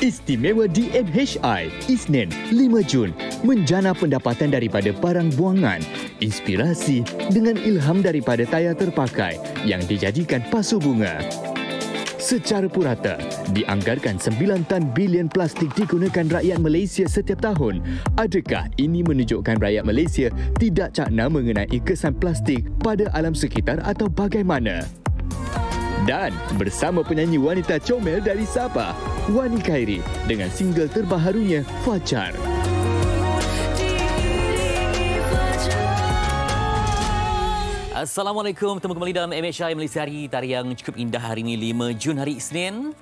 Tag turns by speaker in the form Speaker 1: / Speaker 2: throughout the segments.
Speaker 1: Istimewa di MHI, Isnin 5 Jun. Menjana pendapatan daripada barang buangan. Inspirasi dengan ilham daripada tayar terpakai yang dijadikan pasu bunga. Secara purata, dianggarkan 9 tan bilion plastik digunakan rakyat Malaysia setiap tahun. Adakah ini menunjukkan rakyat Malaysia tidak cakna mengenai kesan plastik pada alam sekitar atau bagaimana? Dan bersama penyanyi wanita comel dari Sabah, Wani Khairi dengan single terbaharunya Fajar.
Speaker 2: Assalamualaikum, bertemu kembali dalam MHI Malaysia Hari. Tarian yang cukup indah hari ini 5 Jun hari Isnin.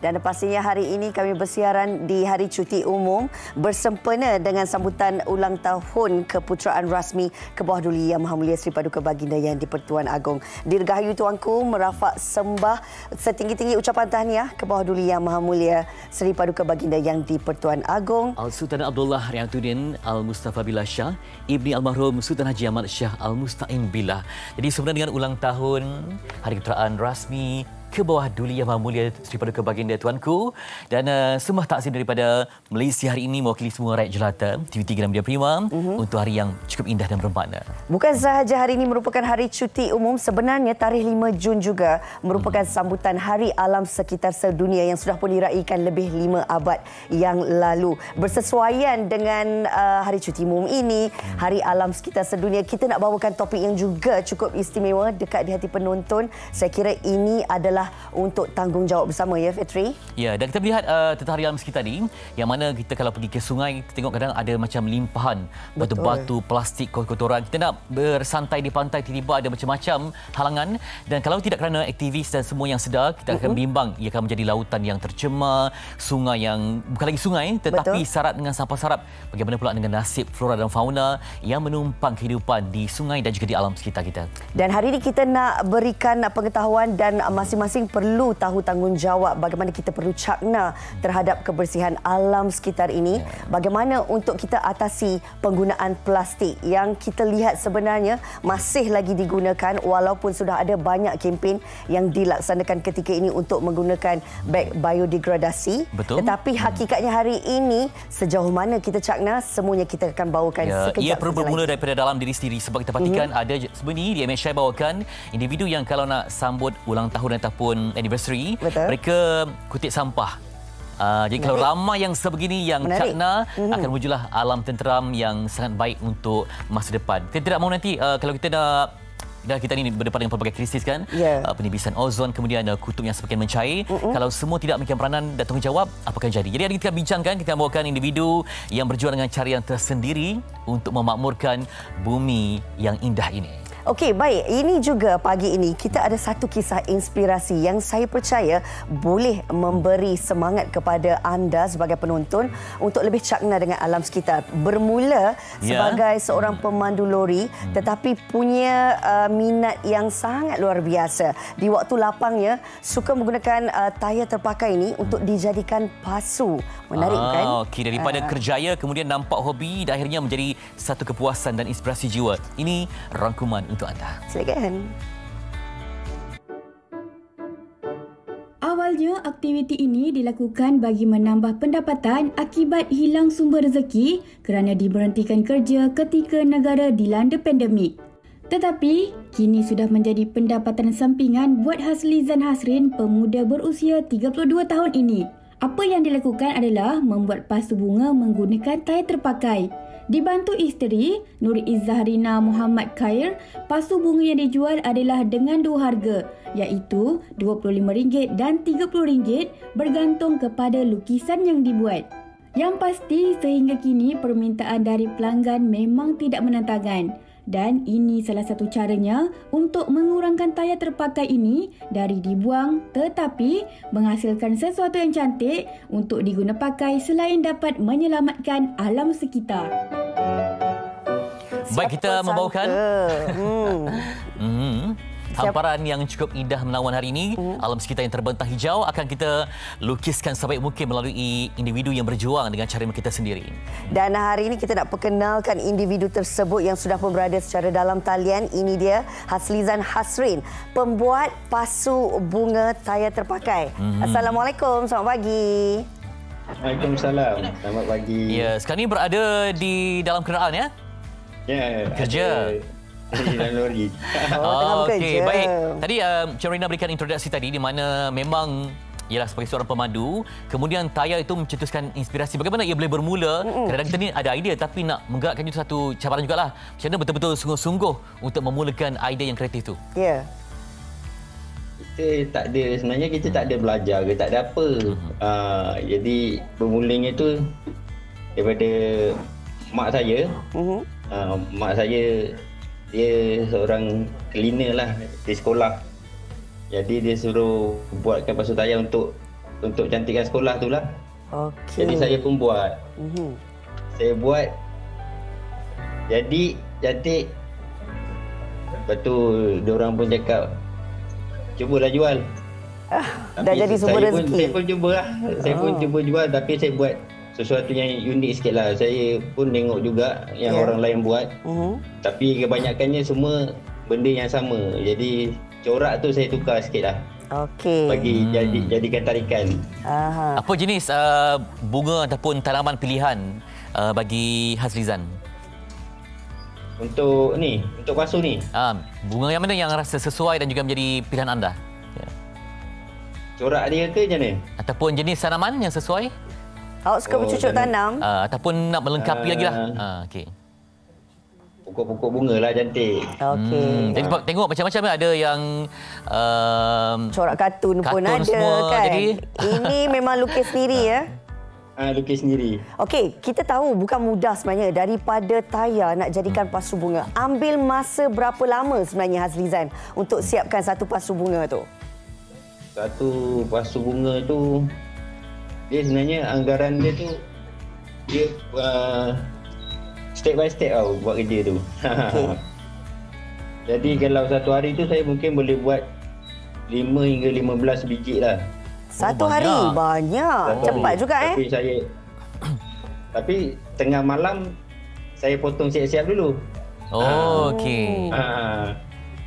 Speaker 3: Dan pastinya hari ini kami bersiaran di Hari Cuti Umum bersempena dengan sambutan ulang tahun keputeraan rasmi ke bawah Duli Yang Maha Mulia Seri Paduka Baginda Yang di-Pertuan Agong. Dirgahayu Tuanku merafak sembah setinggi-tinggi ucapan tahniah ke bawah Duli Yang Maha Mulia Seri Paduka Baginda Yang di-Pertuan Agong.
Speaker 2: Al-Sultan Abdullah Riayatuddin Al-Mustafa Billah Shah, Ibni Almarhum Sultan Haji Ahmad Shah Al-Musta'in Billah. Jadi sempena dengan ulang tahun Hari Keputeraan rasmi ke bawah Duli Yang Maha Mulia Seri Paduka Baginda Tuanku, dan sembah takzim daripada Malaysia hari ini mewakili semua rakyat jelata TV3 dan Media Prima untuk hari yang cukup indah dan bermakna.
Speaker 3: Bukan sahaja hari ini merupakan Hari Cuti Umum, sebenarnya tarikh 5 Jun juga merupakan sambutan Hari Alam Sekitar Sedunia yang sudah pun diraikan lebih 5 abad yang lalu. Bersesuaian dengan Hari Cuti Umum ini, Hari Alam Sekitar Sedunia, kita nak bawakan topik yang juga cukup istimewa dekat di hati penonton. Saya kira ini adalah untuk tanggungjawab bersama, ya Fitri?
Speaker 2: Ya, dan kita melihat tentang Hari Alam Sekitar ni, yang mana kita kalau pergi ke sungai, kita tengok kadang ada macam limpahan batu-batu, plastik, kotoran. Kita nak bersantai di pantai, tiba-tiba ada macam-macam halangan, dan kalau tidak kerana aktivis dan semua yang sedar, kita akan bimbang ia akan menjadi lautan yang tercemar, sungai yang bukan lagi sungai tetapi syarat dengan sampah sarap. Bagaimana pula dengan nasib flora dan fauna yang menumpang kehidupan di sungai dan juga di alam sekitar kita.
Speaker 3: Dan hari ini kita nak berikan pengetahuan dan masing-masing perlu tahu tanggungjawab bagaimana kita perlu cakna terhadap kebersihan alam sekitar ini. Bagaimana untuk kita atasi penggunaan plastik yang kita lihat sebenarnya masih lagi digunakan walaupun sudah ada banyak kempen yang dilaksanakan ketika ini untuk menggunakan beg biodegradasi.
Speaker 2: Betul.
Speaker 3: Tetapi hakikatnya hari ini sejauh mana kita cakna, semuanya kita akan bawakan sekejap.
Speaker 2: Ia perlu bermula daripada dalam diri sendiri sebab kita perhatikan ada sebenarnya di MHI bawakan individu yang kalau nak sambut ulang tahun ataupun anniversary, mereka kutip sampah. Jadi kalau ramai yang sebegini yang cakna, akan wujudlah alam tenteram yang sangat baik untuk masa depan. Kita tidak mahu nanti kalau kita kita ini berdepan dengan pelbagai krisis kan, penibisan ozon, kemudian kutub yang semakin mencair. Kalau semua tidak memiliki peranan dan tanggungjawab, apa akan jadi? Jadi hari ini kita bincangkan, kita bawakan individu yang berjuang dengan cara yang tersendiri untuk memakmurkan bumi yang indah ini.
Speaker 3: Okey, baik. Ini juga pagi ini kita ada satu kisah inspirasi yang saya percaya boleh memberi semangat kepada anda sebagai penonton untuk lebih cakna dengan alam sekitar. Bermula sebagai seorang pemandu lori tetapi punya minat yang sangat luar biasa. Di waktu lapangnya suka menggunakan tayar terpakai ini untuk dijadikan pasu. Menarik kan?
Speaker 2: Okey, daripada kerjaya kemudian nampak hobi dan akhirnya menjadi satu kepuasan dan inspirasi jiwa. Ini rangkuman untuk anda.
Speaker 3: Silakan.
Speaker 4: Awalnya, aktiviti ini dilakukan bagi menambah pendapatan akibat hilang sumber rezeki kerana diberhentikan kerja ketika negara dilanda pandemik. Tetapi, kini sudah menjadi pendapatan sampingan buat Haslizan Hasrin, pemuda berusia 32 tahun ini. Apa yang dilakukan adalah membuat pasu bunga menggunakan tayar terpakai. Dibantu isteri, Nur Izzahrina Muhammad Khair, pasu bunga yang dijual adalah dengan dua harga, iaitu RM25 dan RM30 bergantung kepada lukisan yang dibuat. Yang pasti, sehingga kini permintaan dari pelanggan memang tidak menantangkan. Dan ini salah satu caranya untuk mengurangkan tayar terpakai ini dari dibuang tetapi menghasilkan sesuatu yang cantik untuk diguna pakai selain dapat menyelamatkan alam sekitar.
Speaker 2: Baik, kita membawakan Hamparan yang cukup indah menawan hari ini. Alam sekitar yang terbentang hijau akan kita lukiskan sebaik mungkin melalui individu yang berjuang dengan cara kita sendiri.
Speaker 3: Dan hari ini kita nak perkenalkan individu tersebut yang sudah pun berada secara dalam talian. Ini dia Haslizan Hasrin, pembuat pasu bunga tayar terpakai. Assalamualaikum, selamat pagi.
Speaker 5: Waalaikumsalam. Selamat pagi.
Speaker 2: Ya, sekarang ini berada di dalam kenderaan ya?
Speaker 5: Ya.
Speaker 2: Kerja.
Speaker 5: Di dalam lori.
Speaker 3: Tengah bekerja.
Speaker 2: Okey, baik. Tadi Cik Rina berikan introduksi tadi di mana memang ialah sebagai seorang pemandu, kemudian tayar itu mencetuskan inspirasi. Bagaimana ia boleh bermula? Kadang-kadang kita ni ada idea tapi nak menggerakkan itu satu cabaran jugalah. Macam mana betul-betul sungguh-sungguh untuk memulakan idea yang kreatif tu?
Speaker 3: Ya.
Speaker 5: Kita tak ada, sebenarnya kita tak ada belajar ke, tak ada apa. Jadi bermulanya tu daripada mak saya. Mak saya dia seorang cleaner lah di sekolah. Jadi dia suruh buatkan pasu tayar untuk cantikkan sekolah tu lah.
Speaker 3: Okey.
Speaker 5: Jadi saya pun buat. Saya buat. Jadi cantik. Lepas tu diorang pun cakap, cubalah jual.
Speaker 3: Dah jadi sumber rezeki.
Speaker 5: Saya pun cuba lah. Saya pun cuba jual tapi saya buat sesuatu yang unik sikit lah. Saya pun tengok juga yang orang lain buat. Tapi kebanyakannya semua benda yang sama. Jadi corak tu saya tukar sikit lah.
Speaker 3: Okey.
Speaker 5: Bagi jadikan tarikan.
Speaker 2: Apa jenis bunga ataupun tanaman pilihan bagi Haslizan?
Speaker 5: Untuk pasu ni.
Speaker 2: Bunga yang mana yang rasa sesuai dan juga menjadi pilihan anda?
Speaker 5: Corak dia ke macam mana?
Speaker 2: Ataupun jenis tanaman yang sesuai?
Speaker 3: Awak suka bercucuk tanam?
Speaker 2: Ataupun nak melengkapi lagi lah. Okey.
Speaker 5: Pokok-pokok bunga lah cantik.
Speaker 3: Okey.
Speaker 2: Jadi tengok macam-macam ada yang
Speaker 3: Corak kartun pun ada
Speaker 2: semua,
Speaker 3: kan?
Speaker 2: jadi-
Speaker 3: Ini memang lukis sendiri ya?
Speaker 5: Lukis sendiri.
Speaker 3: Okey, kita tahu bukan mudah sebenarnya daripada tayar nak jadikan pasu bunga. Ambil masa berapa lama sebenarnya Haslizan untuk siapkan satu pasu bunga tu?
Speaker 5: Satu pasu bunga tu dia sebenarnya anggaran dia tu dia step by step tau buat kerja tu. Jadi kalau satu hari tu saya mungkin boleh buat 5 hingga 15 biji lah.
Speaker 3: Satu hari? Banyak.
Speaker 5: Satu
Speaker 3: Cepat
Speaker 5: hari.
Speaker 3: juga
Speaker 5: Tapi tengah malam saya potong siap-siap dulu.
Speaker 2: Okey.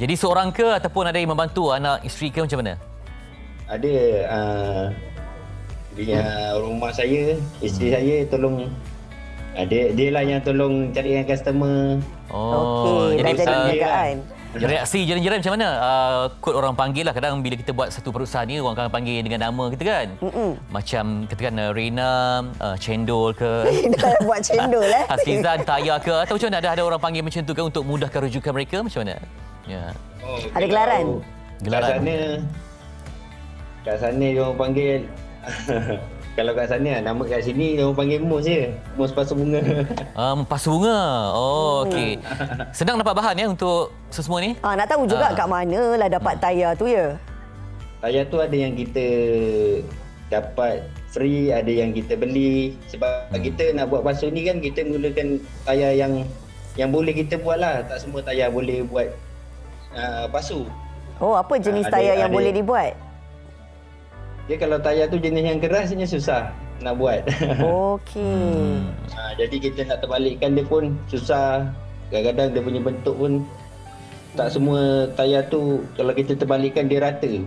Speaker 2: Jadi seorang ke ataupun ada yang membantu, anak isteri ke macam mana?
Speaker 5: Ada dia rumah saya, isteri saya tolong. Dia lah yang tolong carikan customer.
Speaker 3: Okey, dah jadi perniagaan.
Speaker 2: Reaksi jiran-jiran macam mana? Kod orang panggil lah. Kadang bila kita buat satu perusahaan ni, orang akan panggil dengan nama kita kan. Macam katakan Reina, Cendol ke.
Speaker 3: Dah buat cendol
Speaker 2: Haslizan, Tayar ke. Atau macam mana? Ada orang panggil macam tu kan untuk mudahkan rujukan mereka? Macam mana? Ya.
Speaker 3: Ada gelaran?
Speaker 2: Gelaran.
Speaker 5: Kat sana dia orang panggil kalau kat sana, nama kat sini dia orang panggil mus je. Mus pasu bunga.
Speaker 2: Pasu bunga. Okey. Senang dapat bahan ya untuk semua ni?
Speaker 3: Nak tahu juga kat mana lah dapat tayar tu ya?
Speaker 5: Tayar tu ada yang kita dapat free, ada yang kita beli. Sebab kita nak buat pasu ni kan kita mulakan tayar yang boleh kita buat lah. Tak semua tayar boleh buat pasu.
Speaker 3: Apa jenis tayar yang boleh dibuat?
Speaker 5: Dia kalau tayar tu jenis yang kerasnya susah nak buat.
Speaker 3: Okey.
Speaker 5: Jadi kita nak terbalikkan dia pun susah. Kadang-kadang dia punya bentuk pun tak semua tayar tu kalau kita terbalikkan dia rata.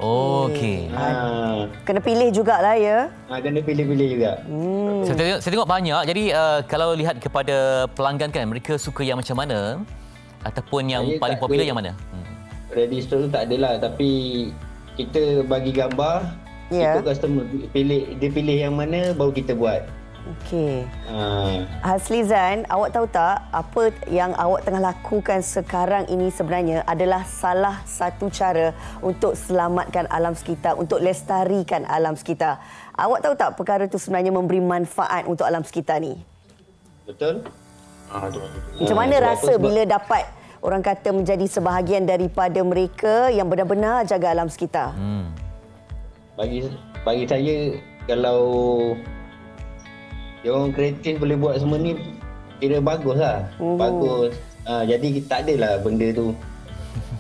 Speaker 2: Okey.
Speaker 3: Kena pilih jugalah ya.
Speaker 5: Kena pilih-pilih juga.
Speaker 2: Saya tengok banyak. Jadi kalau lihat kepada pelanggan kan, mereka suka yang macam mana? Ataupun yang
Speaker 5: Saya
Speaker 2: paling
Speaker 5: tak
Speaker 2: popular
Speaker 5: ada.
Speaker 2: yang mana?
Speaker 5: Ready store tu tak adalah, tapi kita bagi gambar, ikut customer dia pilih yang mana baru kita buat.
Speaker 3: Okey. Haslizan, awak tahu tak apa yang awak tengah lakukan sekarang ini sebenarnya adalah salah satu cara untuk selamatkan alam sekitar, untuk lestarikan alam sekitar. Awak tahu tak perkara itu sebenarnya memberi manfaat untuk alam sekitar ni?
Speaker 5: Betul?
Speaker 3: Macam mana rasa bila dapat orang kata menjadi sebahagian daripada mereka yang benar-benar jaga alam sekitar?
Speaker 5: Bagi saya, kalau dia orang kreatif boleh buat semua ni, kira bagus lah. Bagus. Jadi tak adalah benda tu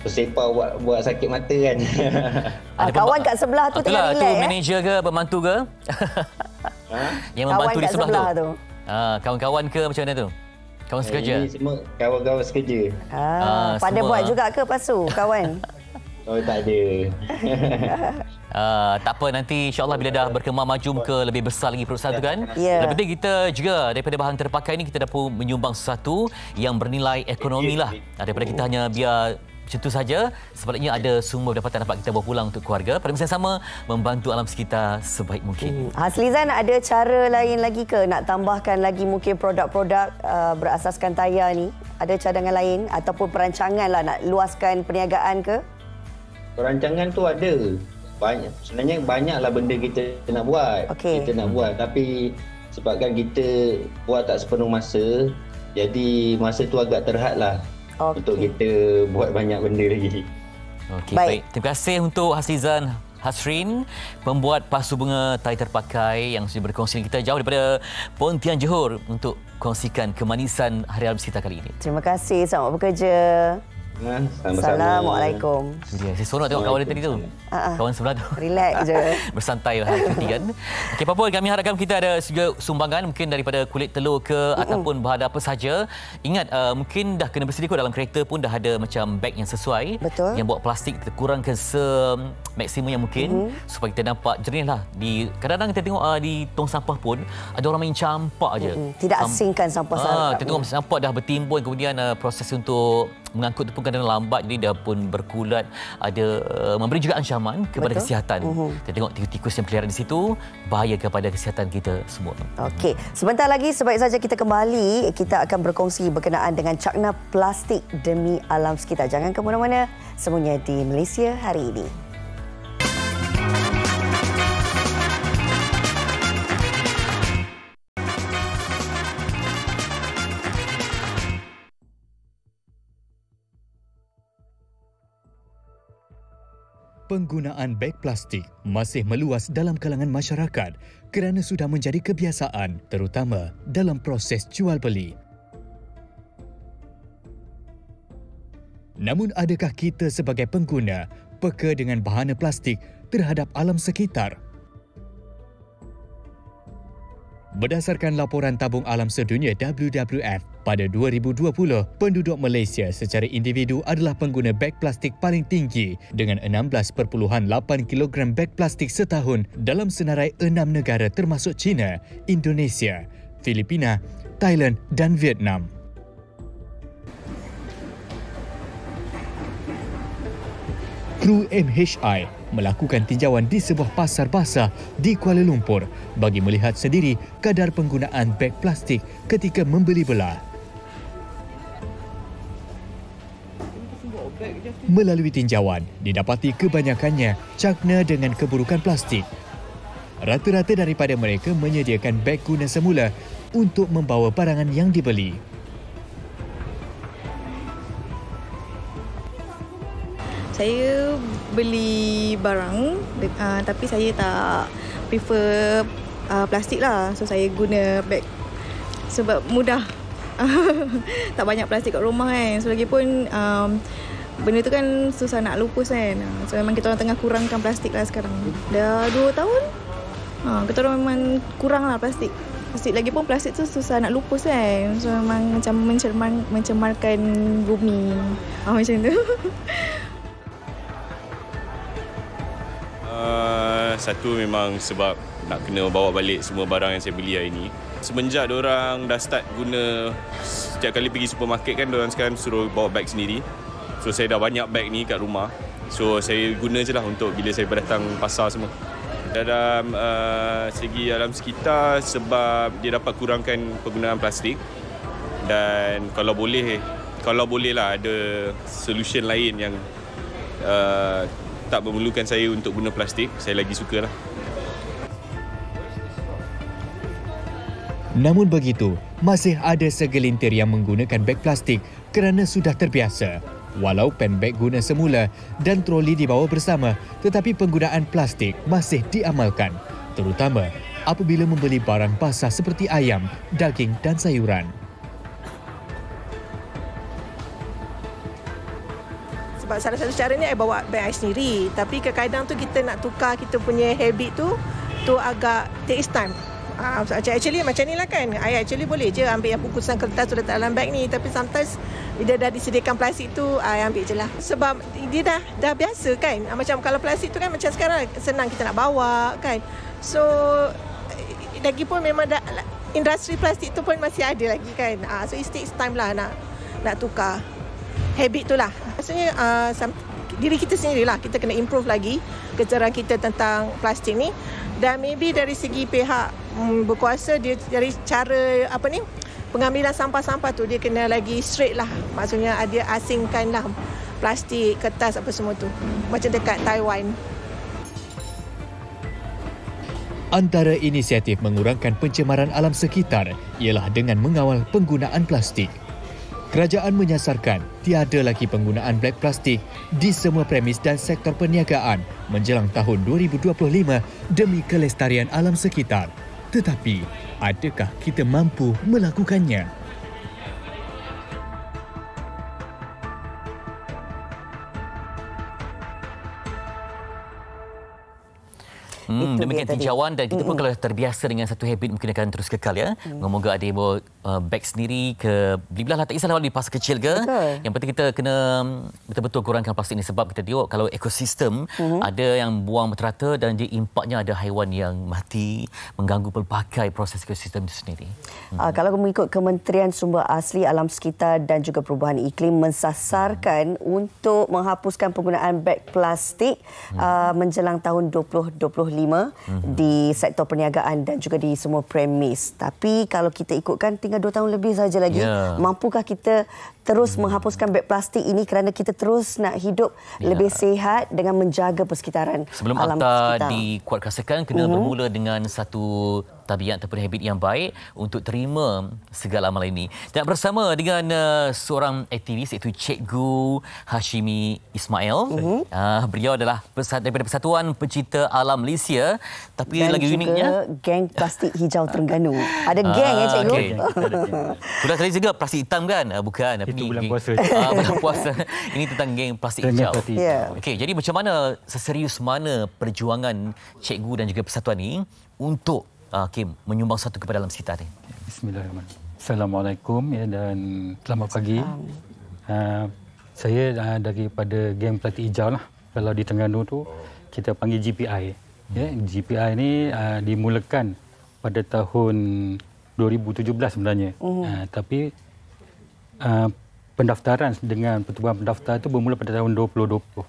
Speaker 5: bersepah buat sakit mata kan.
Speaker 3: Kawan kat sebelah tu tengah relax.
Speaker 2: Tu manager ke, pembantu ke? Yang membantu di sebelah tu. Kawan-kawan ke macam mana tu? Kawan sekerja?
Speaker 5: Ini semua kawan-kawan sekerja.
Speaker 3: Pandai buat juga ke pasu kawan?
Speaker 5: Oh, tak ada.
Speaker 2: Tak apa, nanti insyaAllah bila dah berkembang maju ke lebih besar lagi perusahaan tu kan.
Speaker 3: Yeah.
Speaker 2: Lebih penting kita juga daripada bahan terpakai ni kita dapat menyumbang sesuatu yang bernilai ekonomi lah. Daripada kita hanya biar macam tu saja, sepatutnya ada sumber pendapatan dapat kita bawa pulang untuk keluarga. Pada masa yang sama, membantu alam sekitar sebaik mungkin.
Speaker 3: Haslizan, ada cara lain lagi ke nak tambahkan lagi mungkin produk-produk berasaskan tayar ni? Ada cadangan lain ataupun perancangan lah nak luaskan perniagaan ke?
Speaker 5: Perancangan tu ada. Sebenarnya banyaklah benda kita nak buat. Kita nak buat, tapi sebabkan kita buat tak sepenuh masa, jadi masa tu agak terhadlah untuk kita buat banyak benda lagi.
Speaker 2: Baik. Terima kasih untuk Haslizan Hasrin, pembuat pasu bunga tayar terpakai yang sudah berkongsi dengan kita jauh daripada Pontian Johor untuk kongsikan kemanisan Hari Alam Sekitar kali ini.
Speaker 3: Terima kasih, selamat bekerja.
Speaker 5: Sama-sama.
Speaker 3: Assalamualaikum.
Speaker 2: Saya seronok tengok kawan dia tadi tu. Kawan sebelah tu.
Speaker 3: Relax je.
Speaker 2: Bersantai lah cuti kan. Okey, apa pun kami harapkan kita ada juga sumbangan mungkin daripada kulit telur ke ataupun bahan apa saja. Ingat mungkin dah kena bersedia kot dalam kereta pun dah ada macam beg yang sesuai.
Speaker 3: Betul.
Speaker 2: Yang buat plastik kita kurangkan semaksimum yang mungkin supaya kita nampak jernih lah. Kadang-kadang kita tengok di tong sampah pun ada orang main campak aje.
Speaker 3: Tidak asingkan sampah.
Speaker 2: Kita tengok sampah dah bertimbun, kemudian proses untuk mengangkut itu pun kadang lambat, jadi dah pun berkulat, ada memberi juga ancaman kepada kesihatan. Kita tengok tikus-tikus yang pelihara di situ bahaya kepada kesihatan kita semua.
Speaker 3: Okey, sebentar lagi sebaik saja kita kembali, kita akan berkongsi berkenaan dengan cakna plastik demi alam sekitar. Jangan ke mana-mana, semuanya di Malaysia Hari Ini.
Speaker 1: Penggunaan beg plastik masih meluas dalam kalangan masyarakat kerana sudah menjadi kebiasaan, terutama dalam proses jual beli. Namun adakah kita sebagai pengguna peka dengan bahana plastik terhadap alam sekitar? Berdasarkan laporan Tabung Alam Sedunia WWF pada 2020, penduduk Malaysia secara individu adalah pengguna beg plastik paling tinggi dengan 16.8 kilogram beg plastik setahun dalam senarai 6 negara termasuk China, Indonesia, Filipina, Thailand dan Vietnam. Kru MHI melakukan tinjauan di sebuah pasar basah di Kuala Lumpur bagi melihat sendiri kadar penggunaan beg plastik ketika membeli belah. Melalui tinjauan, didapati kebanyakannya cakna dengan keburukan plastik. Rata-rata daripada mereka menyediakan beg guna semula untuk membawa barangan yang dibeli.
Speaker 6: Saya beli barang tapi saya tak prefer plastik lah. So saya guna beg sebab mudah. Tak banyak plastik kat rumah kan. So lagipun benda tu kan susah nak lupus kan. So memang kita orang tengah kurangkan plastik lah sekarang. Dah 2 tahun. Kita orang memang kurang lah plastik. Lagipun plastik tu susah nak lupus kan. So memang macam mencemarkan bumi. Macam tu.
Speaker 7: Satu memang sebab nak kena bawa balik semua barang yang saya beli hari ini. Semenjak diorang dah start guna, setiap kali pergi supermarket kan diorang sekarang suruh bawa beg sendiri. So saya dah banyak beg ni kat rumah. So saya guna je lah untuk bila saya datang pasar semua. Dalam segi alam sekitar sebab dia dapat kurangkan penggunaan plastik. Dan kalau boleh lah ada solution lain yang tak memerlukan saya untuk guna plastik, saya lagi sukalah.
Speaker 1: Namun begitu, masih ada segelintir yang menggunakan beg plastik kerana sudah terbiasa. Walau pen beg guna semula dan troli dibawa bersama, tetapi penggunaan plastik masih diamalkan, terutama apabila membeli barang basah seperti ayam, daging dan sayuran.
Speaker 8: Sebab salah satu caranya I bawa beg I sendiri. Tapi kadang-kadang tu kita nak tukar kita punya habit tu agak takes time. Actually macam ni lah kan. I actually boleh je ambil yang bungkusan kertas tu letak dalam beg ni. Tapi sometimes dia dah disediakan plastik tu, I ambil je lah. Sebab dia dah biasa kan. Macam kalau plastik tu kan macam sekarang senang kita nak bawa kan. So lagipun memang industri plastik tu pun masih ada lagi kan. So it takes time lah nak tukar habit tu lah. Maksudnya diri kita sendiri lah, kita kena improve lagi kesedaran kita tentang plastik ni. Dan maybe dari segi pihak berkuasa, dia dari cara pengambilan sampah-sampah tu dia kena lagi straight lah. Maksudnya dia asingkan lah plastik, kertas apa semua tu. Macam dekat Taiwan.
Speaker 1: Antara inisiatif mengurangkan pencemaran alam sekitar ialah dengan mengawal penggunaan plastik. Kerajaan menyasarkan tiada lagi penggunaan beg plastik di semua premis dan sektor perniagaan menjelang tahun 2025 demi kelestarian alam sekitar. Tetapi, adakah kita mampu melakukannya?
Speaker 2: Demikian tinjauan dan kita pun kalau terbiasa dengan satu habit mungkin akan terus kekal ya. Moga ada yang bawa beg sendiri ke beli-belah, tak kisahlah di pasar kecil ke. Betul. Yang penting kita kena betul-betul kurangkan plastik ini sebab kita tengok kalau ekosistem ada yang buang merata dan dia impaknya ada haiwan yang mati, mengganggu pelbagai proses ekosistem itu sendiri.
Speaker 3: Kalau mengikut Kementerian Sumber Asli Alam Sekitar dan juga Perubahan Iklim mensasarkan untuk menghapuskan penggunaan beg plastik menjelang tahun 2025 di sektor perniagaan dan juga di semua premis. Tapi kalau kita ikutkan tinggal 2 tahun lebih saja lagi, mampukah kita terus menghapuskan beg plastik ini kerana kita terus nak hidup lebih sihat dengan menjaga persekitaran
Speaker 2: sebelum
Speaker 3: alam
Speaker 2: akta
Speaker 3: sekitar.
Speaker 2: dikuatkuasakan kena bermula dengan satu tabiat ataupun habit yang baik untuk terima segala amalan ini. Dan bersama dengan seorang aktivis iaitu Cikgu Hashimi Ismail. Beliau adalah daripada Persatuan Pencinta Alam Malaysia. Tapi
Speaker 3: dan
Speaker 2: lagi uniknya
Speaker 3: geng plastik hijau Terengganu. Ada geng ya Cikgu?
Speaker 2: Okay. Sudah tadi juga plastik hitam kan? Bukan.
Speaker 9: Itu bulan puasa.
Speaker 2: Bulan puasa. Ini tentang geng plastik hijau. Okey, jadi macam mana, seserius mana perjuangan Cikgu dan juga persatuan ini untuk menyumbang satu kepada alam sekitar ni?
Speaker 9: Bismillahirrahmanirrahim. Assalamualaikum dan selamat pagi. Saya daripada geng plastik hijau lah. Kalau di Terengganu tu kita panggil GPI. GPI ni dimulakan pada tahun 2017 sebenarnya. Tapi pendaftaran dengan pertubuhan pendaftar itu bermula pada tahun 2020.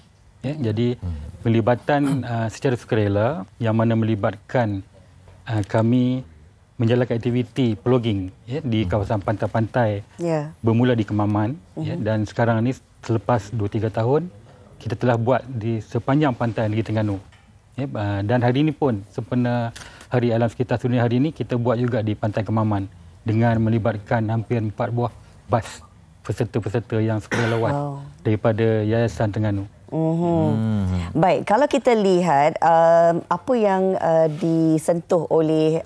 Speaker 9: Jadi pelibatan secara sukarela yang mana melibatkan kami menjalankan aktiviti plogging di kawasan pantai-pantai bermula di Kemaman dan sekarang ini selepas 2-3 tahun kita telah buat di sepanjang pantai Negeri Terengganu. Dan hari ini pun sempena Hari Alam Sekitar Sedunia hari ini kita buat juga di Pantai Kemaman dengan melibatkan hampir 4 buah bas peserta-peserta yang sukarelawan daripada Yayasan Terengganu.
Speaker 3: Baik, kalau kita lihat apa yang disentuh oleh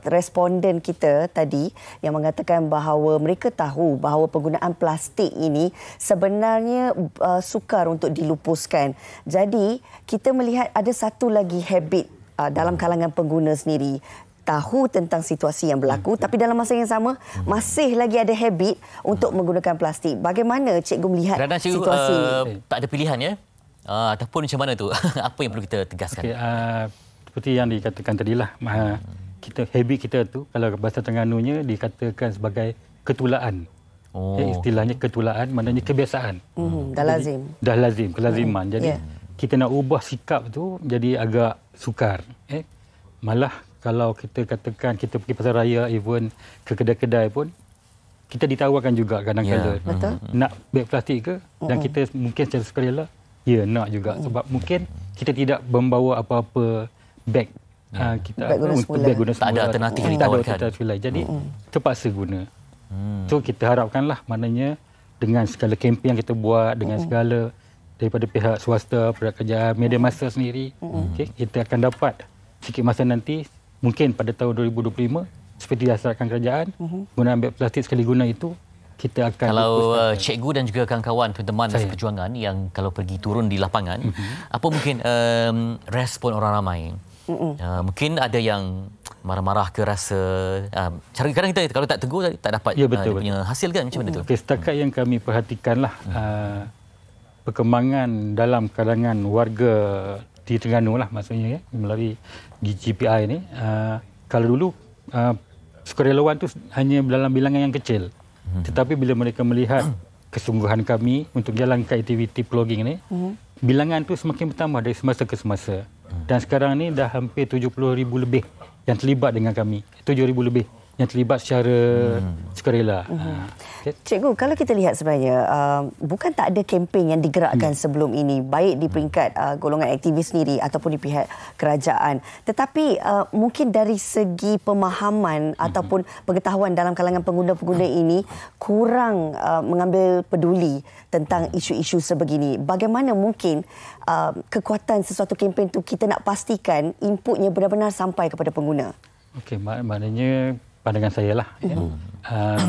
Speaker 3: responden kita tadi yang mengatakan bahawa mereka tahu bahawa penggunaan plastik ini sebenarnya sukar untuk dilupuskan. Jadi, kita melihat ada satu lagi habit dalam kalangan pengguna sendiri. Tahu tentang situasi yang berlaku tapi dalam masa yang sama masih lagi ada habit untuk menggunakan plastik. Bagaimana Cikgu melihat situasi ini?
Speaker 2: Tak ada pilihan ya? Ataupun macam mana tu? Apa yang perlu kita tegaskan?
Speaker 9: Seperti yang dikatakan tadilah, habit kita tu kalau bahasa Terenganunya dikatakan sebagai ketulaan. Istilahnya ketulaan maknanya kebiasaan. Dah lazim, kelaziman. Jadi kita nak ubah sikap tu jadi agak sukar. Malah kalau kita katakan kita pergi pasar raya, even ke kedai-kedai pun, kita ditawarkan juga kadang-kadang. Nak beg plastik ke? Dan kita mungkin secara sukarela, nak juga. Sebab mungkin kita tidak membawa apa-apa beg kita untuk beg guna semula.
Speaker 2: Tak ada alternatif yang ditawarkan.
Speaker 9: Jadi, terpaksa guna. So, kita harapkanlah maknanya dengan segala kempen yang kita buat, dengan segala daripada pihak swasta, pihak kerajaan, media massa sendiri, kita akan dapat sikit masa nanti, mungkin pada tahun 2025 seperti diasaskan kerajaan, penggunaan beg plastik sekali guna itu kita akan
Speaker 2: kalau cikgu dan juga kawan-kawan teman-teman seperjuangan yang kalau pergi turun di lapangan, apa mungkin respon orang ramai? Mungkin ada yang marah-marah ke rasa kadang kita kalau tak tegur tak dapat punya hasil kan, macam mana tu?
Speaker 9: Setakat yang kami perhatikanlah perkembangan dalam kalangan warga di Terengganu lah maksudnya melalui GPI ni, kalau dulu sukarelawan tu hanya dalam bilangan yang kecil. Tetapi bila mereka melihat kesungguhan kami untuk jalankan aktiviti plogging ni, bilangan tu semakin bertambah dari semasa ke semasa. Dan sekarang ni dah hampir 70,000 lebih yang terlibat dengan kami. 7,000 lebih yang terlibat secara sukarela.
Speaker 3: Cikgu, kalau kita lihat sebenarnya bukan tak ada kempen yang digerakkan sebelum ini, baik di peringkat golongan aktivis sendiri ataupun di pihak kerajaan. Tetapi mungkin dari segi pemahaman ataupun pengetahuan dalam kalangan pengguna-pengguna ini kurang mengambil peduli tentang isu-isu sebegini. Bagaimana mungkin kekuatan sesuatu kempen itu kita nak pastikan inputnya benar-benar sampai kepada pengguna?
Speaker 9: Okey, maknanya pandangan saya lah.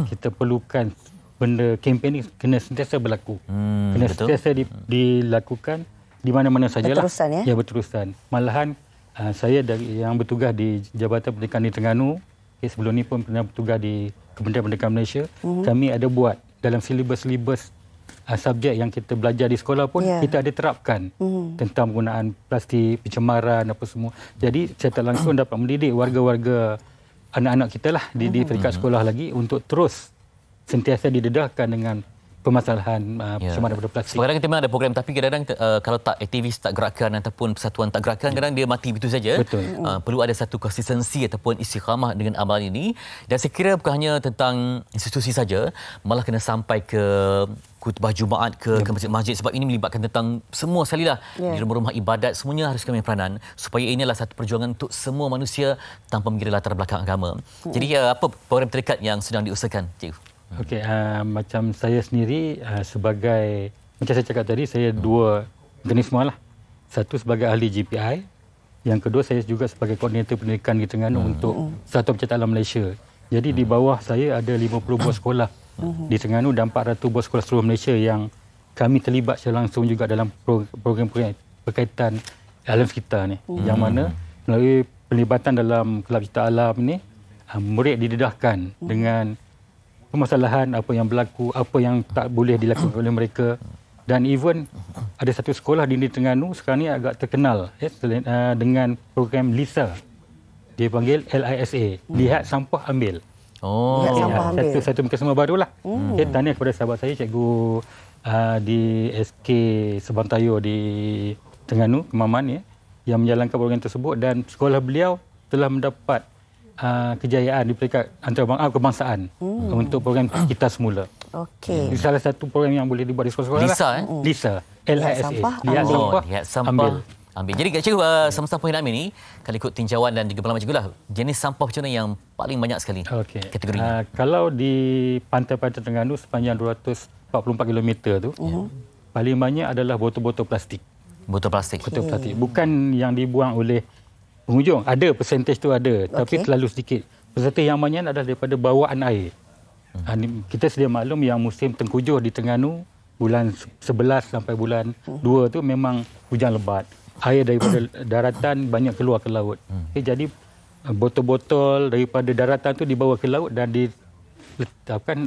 Speaker 9: Kita perlukan benda kempen ni kena sentiasa berlaku. Kena sentiasa dilakukan di mana-mana sajalah.
Speaker 3: Berterusan ya?
Speaker 9: Ya, berterusan. Malahan saya dari yang bertugas di Jabatan Pendidikan di Terengganu, sebelum ni pun pernah bertugas di Kementerian Pendidikan Malaysia, kami ada buat dalam silibus-silibus subjek yang kita belajar di sekolah pun kita ada terapkan tentang penggunaan plastik, pencemaran apa semua. Jadi saya tak langsung dapat mendidik warga-warga anak-anak kita lah di peringkat sekolah lagi untuk terus sentiasa didedahkan dengan permasalahan pencemaran daripada plastik.
Speaker 2: Kadang-kadang kita memang ada program, tapi kadang-kadang kalau tak aktivis tak gerakkan ataupun persatuan tak gerakkan, kadang dia mati begitu saja. Perlu ada satu konsistensi ataupun istiqamah dengan amalan ini. Dan saya kira bukan hanya tentang institusi saja, malah kena sampai ke khutbah Jumaat ke masjid-masjid, sebab ini melibatkan tentang semua sekali lah. Di rumah-rumah ibadat semuanya harus kami peranan supaya ini adalah satu perjuangan untuk semua manusia tanpa mengira latar belakang agama. Jadi apa program terdekat yang sedang diusahakan, Cikgu?
Speaker 9: Okey, macam saya sendiri sebagai, macam saya cakap tadi, saya dua organisme lah. Satu sebagai ahli GPI, yang kedua saya juga sebagai koordinator pendidikan di Terengganu untuk Satu Pencatatan Alam Malaysia. Jadi di bawah saya ada 50 buah sekolah di Terengganu dan 400 buah sekolah seluruh Malaysia yang kami terlibat secara langsung juga dalam program-program berkaitan alam sekitar ni. Yang mana melalui pelibatan dalam Kelab Cipta Alam ni, murid didedahkan dengan permasalahan apa yang berlaku, apa yang tak boleh dilakukan oleh mereka. Dan even ada satu sekolah di Terengganu sekarang ni agak terkenal dengan program LISA. Dia panggil LISA, Lihat Sampah Ambil.
Speaker 3: Lihat Sampah Ambil.
Speaker 9: Satu mekanisme barulah. Tahniah kepada sahabat saya, cikgu di SK Sebantayo di Terengganu, Kemaman, yang menjalankan program tersebut, dan sekolah beliau telah mendapat kejayaan di peringkat antarabangsa kebangsaan untuk program Kita Semula.
Speaker 3: Okey.
Speaker 9: Salah satu program yang boleh dibuat di sekolah-sekolah
Speaker 2: LISA,
Speaker 9: lah. LISA, LISA.
Speaker 2: Lihat sampah ambil. Jadi cikgu, sampah yang ambil ni, kalau ikut tinjauan dan juga pengalaman cikgu lah, jenis sampah macam mana yang paling banyak sekali kategorinya?
Speaker 9: Kalau di pantai-pantai Terengganu sepanjang 244 km tu, paling banyak adalah botol-botol plastik.
Speaker 2: Botol plastik.
Speaker 9: Botol plastik. Bukan yang dibuang oleh penghujung. Ada, persentage tu ada. Tapi terlalu sedikit. Persentage yang banyak adalah daripada bawaan air. Kita sedia maklum yang musim tengkujuh di Terengganu, bulan 11 sampai bulan 2 tu memang hujan lebat. Air daripada daratan banyak keluar ke laut. Jadi botol-botol daripada daratan tu dibawa ke laut dan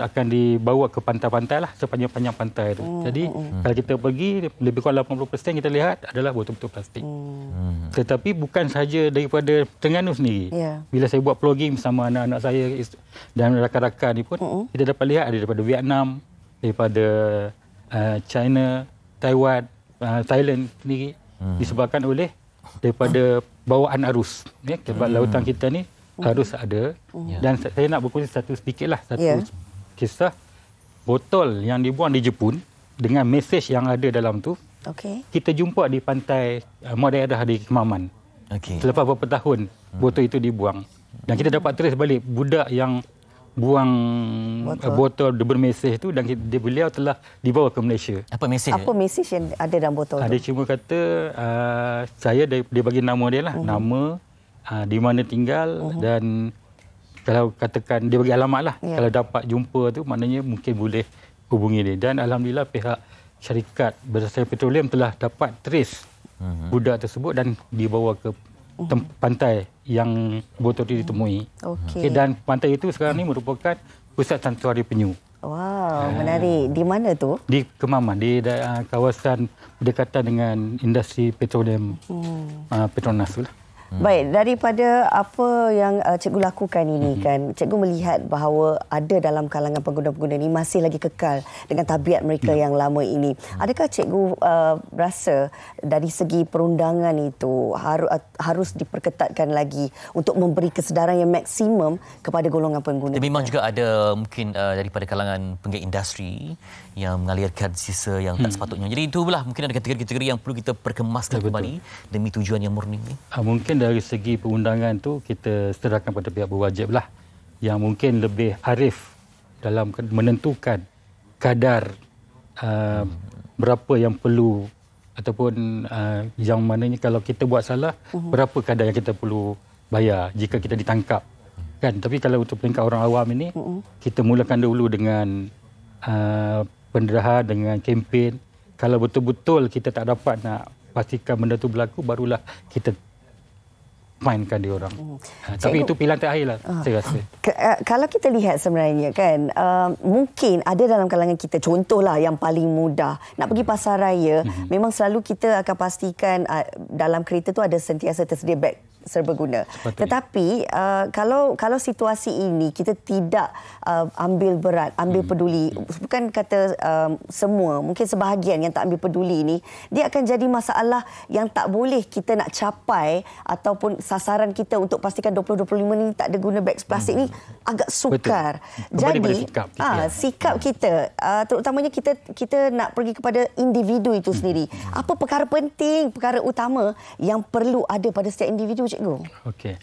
Speaker 9: akan dibawa ke pantai-pantai lah, sepanjang-panjang pantai tu. Jadi kalau kita pergi, lebih kurang 80% kita lihat adalah botol-botol plastik. Tetapi bukan sahaja daripada Terengganu sendiri. Bila saya buat vlogging bersama anak-anak saya dan rakan-rakan ni pun, kita dapat lihat ada daripada Vietnam, daripada China, Taiwan, Thailand sendiri, disebabkan oleh daripada bawaan arus. Sebab lautan kita ni harus ada. Dan saya nak berkongsi satu kisah botol yang dibuang di Jepun dengan mesej yang ada dalam tu. Kita jumpa di pantai daerah di Kemaman. Selepas beberapa tahun botol itu dibuang, dan kita dapat trace balik budak yang buang botol bermesej itu, dan beliau telah dibawa ke Malaysia.
Speaker 2: Apa mesej?
Speaker 3: Apa mesej yang ada dalam botol tu?
Speaker 9: Dia cuma kata dia bagi nama dia lah, nama, di mana tinggal, dan kalau katakan dia bagi alamat lah. Kalau dapat jumpa tu maknanya mungkin boleh hubungi dia. Dan alhamdulillah pihak syarikat berdasarkan petroleum telah dapat trace budak tersebut dan dibawa ke pantai yang botol itu ditemui. Dan pantai itu sekarang ni merupakan pusat santuari penyu.
Speaker 3: Wow, menarik. Di mana tu?
Speaker 9: Di Kemaman, di kawasan berdekatan dengan industri petroleum Petronas tu lah.
Speaker 3: Baik, daripada apa yang cikgu lakukan ini kan, cikgu melihat bahawa ada dalam kalangan pengguna-pengguna ini masih lagi kekal dengan tabiat mereka yang lama ini. Adakah cikgu rasa dari segi perundangan itu harus diperketatkan lagi untuk memberi kesedaran yang maksimum kepada golongan pengguna?
Speaker 2: Memang juga ada mungkin daripada kalangan penggiat industri yang mengalirkan sisa yang tak sepatutnya. Jadi itulah mungkin ada kategori-kategori yang perlu kita perkemaskan kembali demi tujuan yang murni ini.
Speaker 9: Mungkin dari segi perundangan tu kita serahkan pada pihak berwajib lah yang mungkin lebih arif dalam menentukan kadar berapa yang perlu ataupun yang mananya kalau kita buat salah berapa kadar yang kita perlu bayar jika kita ditangkap kan. Tapi kalau untuk peringkat orang awam ini kita mulakan dulu dengan penderahan, dengan kempen. Kalau betul-betul kita tak dapat nak pastikan benda tu berlaku, barulah kita mainkan dia orang. Tapi itu pilihan terakhir lah, saya rasa.
Speaker 3: Kalau kita lihat sebenarnya kan, mungkin ada dalam kalangan kita, contohlah yang paling mudah, nak pergi pasar raya, memang selalu kita akan pastikan dalam kereta tu ada sentiasa tersedia beg serbaguna. Tetapi kalau situasi ini kita tidak ambil berat, ambil peduli, bukan kata semua, mungkin sebahagian yang tak ambil peduli ini, dia akan jadi masalah yang tak boleh kita nak capai ataupun sasaran kita untuk pastikan 2025 ni tak ada guna beg plastik ni agak sukar. Jadi sikap kita, terutamanya kita nak pergi kepada individu itu sendiri. Apa perkara penting, perkara utama yang perlu ada pada setiap individu, cikgu?
Speaker 9: Okey.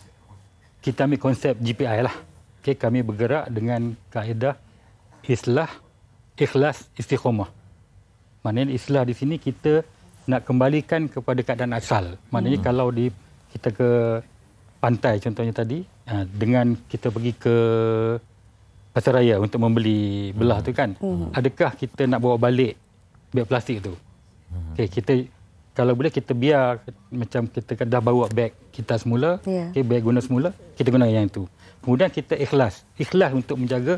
Speaker 9: Kita ambil konsep GPI lah. Okey, kami bergerak dengan kaedah islah, ikhlas, istiqamah. Maknanya islah di sini kita nak kembalikan kepada keadaan asal. Maknanya kalau kita ke pantai contohnya tadi, dengan kita pergi ke pasar raya untuk membeli belah tu kan, adakah kita nak bawa balik beg plastik tu? Okey, kita kalau boleh kita biar macam kita dah bawa beg kita semula, beg guna semula, kita guna yang itu. Kemudian kita ikhlas untuk menjaga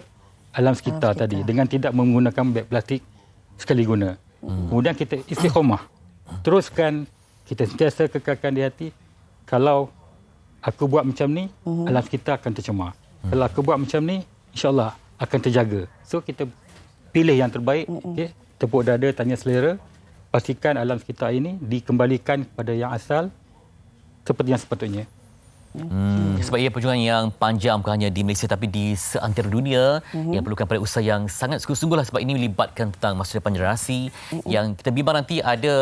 Speaker 9: alam sekitar tadi dengan tidak menggunakan beg plastik sekali guna. Kemudian kita istiqamah. Teruskan kita sentiasa kekalkan di hati, kalau aku buat macam ni, alam sekitar akan tercemar. Kalau aku buat macam ni, insya-Allah akan terjaga. So kita pilih yang terbaik, tepuk dada, tanya selera. Pastikan alam sekitar ini dikembalikan kepada yang asal seperti yang sepatutnya.
Speaker 2: Sebab ia perjuangan yang panjang bukan hanya di Malaysia tapi di seantero dunia yang perlukan pada usaha yang sangat sungguh-sungguh lah, sebab ini melibatkan tentang masa depan generasi yang kita bimbang nanti ada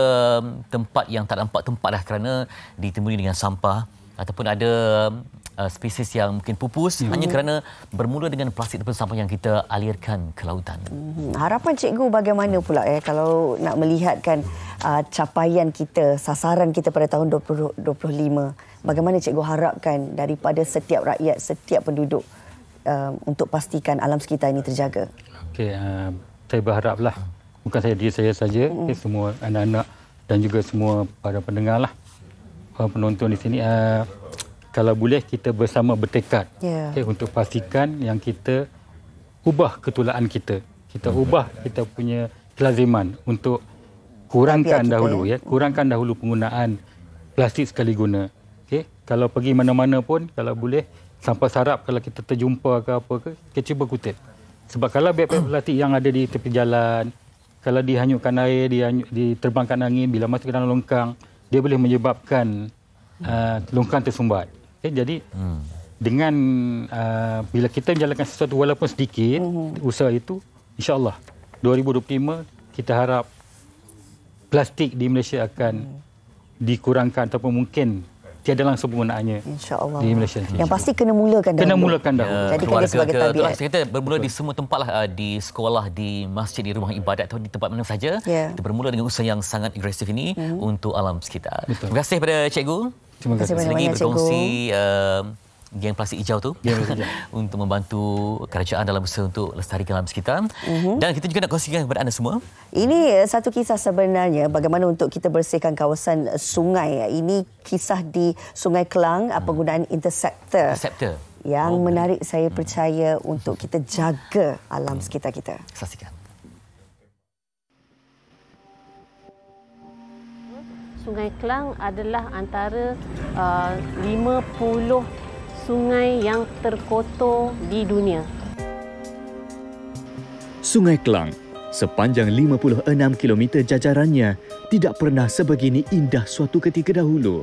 Speaker 2: tempat yang tak nampak tempat dah kerana ditemui dengan sampah ataupun ada spesies yang mungkin pupus hanya kerana bermula dengan plastik ataupun sampah yang kita alirkan ke lautan.
Speaker 3: Harapan cikgu bagaimana pula kalau nak melihatkan capaian kita, sasaran kita pada tahun 2025. Bagaimana cikgu harapkan daripada setiap rakyat, setiap penduduk untuk pastikan alam sekitar ini terjaga?
Speaker 9: Okey, saya berharaplah bukan saya diri saya saja, semua anak-anak dan juga semua para pendengar lah, para penonton di sini, kalau boleh kita bersama bertekad untuk pastikan yang kita ubah ketulaan kita. Kita ubah kita punya kelaziman untuk kurangkan dahulu kurangkan dahulu penggunaan plastik sekali guna. Okey, kalau pergi mana-mana pun kalau boleh sampah sarap kalau kita terjumpa ke apa ke, kita cuba kutip. Sebab kalau beg plastik yang ada di tepi jalan, kalau dihanyutkan air, diterbangkan angin, bila masuk ke dalam longkang, dia boleh menyebabkan longkang tersumbat. Okay, jadi dengan bila kita menjalankan sesuatu walaupun sedikit, usaha itu, insya-Allah 2025 kita harap plastik di Malaysia akan dikurangkan ataupun mungkin tiada langsung penggunaannya di Malaysia.
Speaker 3: Yang pasti kena mulakan dahulu.
Speaker 9: Kena mulakan dahulu.
Speaker 3: Jadikan dia sebagai tabiat.
Speaker 2: Kita bermula di semua tempat lah, di sekolah, di masjid, di rumah ibadat atau di tempat mana saja. Kita bermula dengan usaha yang sangat agresif ini untuk alam sekitar. Terima kasih kepada cikgu.
Speaker 9: Terima kasih
Speaker 2: banyak-banyak, cikgu. Berkongsi geng plastik hijau tu untuk membantu kerajaan dalam usaha untuk lestarikan alam sekitar. Dan kita juga nak kongsikan kepada anda semua.
Speaker 3: Ini satu kisah sebenarnya bagaimana untuk kita bersihkan kawasan sungai. Ini kisah di Sungai Kelang, penggunaan interceptor. Yang menarik, saya percaya, untuk kita jaga alam sekitar kita.
Speaker 2: Saksikan.
Speaker 10: Sungai Kelang adalah antara 50 sungai yang terkotor di dunia.
Speaker 1: Sungai Kelang, sepanjang 56 km jajarannya, tidak pernah sebegini indah suatu ketika dahulu.